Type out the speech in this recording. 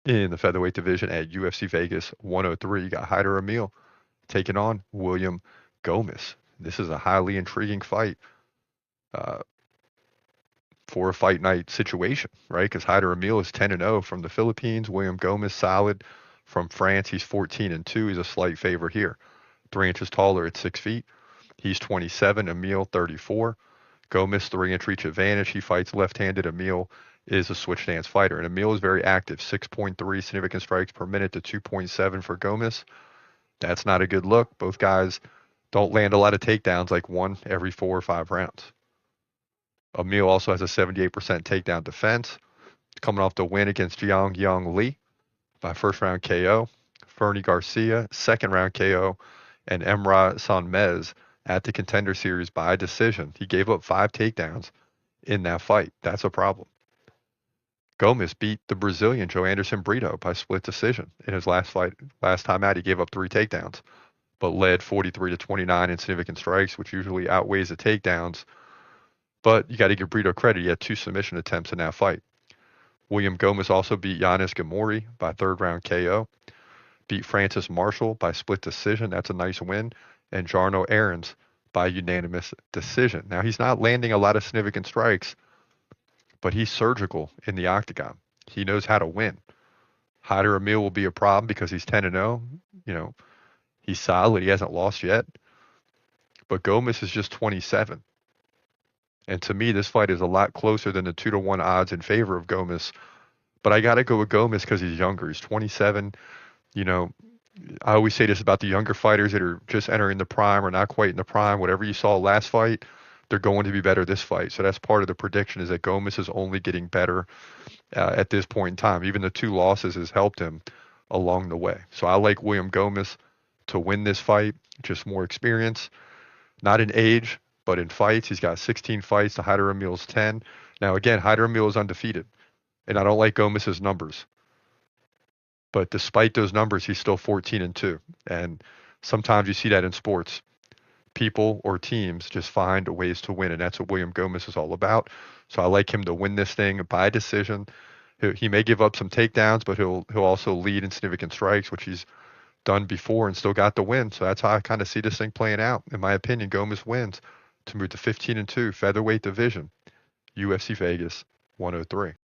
In the featherweight division at UFC Vegas 103, you got Hyder Amil taking on William Gomis. This is a highly intriguing fight uh, for a fight night situation, right? Because Hyder Amil is 10-0 from the Philippines. William Gomis solid from France. He's 14-2. He's a slight favorite here. 3 inches taller at 6 feet. He's 27. Amil 34. Gomis 3 inch reach advantage. He fights left-handed. Amil is a switch stance fighter, and Amil is very active. 6.3 significant strikes per minute to 2.7 for Gomis. That's not a good look. Both guys don't land a lot of takedowns, like one every 4 or 5 rounds. Amil also has a 78% takedown defense, coming off the win against Jiang Yang Lee by first round KO, Fernie Garcia, second round KO, and Emra Sanmez at the Contender Series by decision. He gave up 5 takedowns in that fight. That's a problem. Gomis beat the Brazilian Joe Anderson Brito by split decision in his last fight. Last time out, he gave up 3 takedowns, but led 43-29 in significant strikes, which usually outweighs the takedowns. But you got to give Brito credit. He had 2 submission attempts in that fight. William Gomis also beat Yanis Gamori by third round KO, beat Francis Marshall by split decision. That's a nice win. And Jarno Aarons by unanimous decision. Now, he's not landing a lot of significant strikes, but he's surgical in the octagon. He knows how to win. Hyder Amil will be a problem because he's 10-0. You know, he's solid. He hasn't lost yet. But Gomis is just 27. And to me, this fight is a lot closer than the 2-1 odds in favor of Gomis. But I got to go with Gomis because he's younger. He's 27. You know, I always say this about the younger fighters that are just entering the prime or not quite in the prime. Whatever you saw last fight, they're going to be better this fight. So that's part of the prediction, is that Gomis is only getting better at this point in time. Even the 2 losses has helped him along the way. So I like William Gomis to win this fight. Just more experience, not in age, but in fights. He's got 16 fights to Hyder Amil's 10. Now again, Hyder Amil is undefeated, and I don't like Gomis's numbers. But despite those numbers, he's still 14-2. And sometimes you see that in sports. People or teams just find ways to win, and that's what William Gomis is all about. So I like him to win this thing by decision. He may give up some takedowns, but he'll also lead in significant strikes, which he's done before and still got the win. So that's how I kind of see this thing playing out. In my opinion, Gomis wins to move to 15-2 featherweight division, UFC Vegas 103.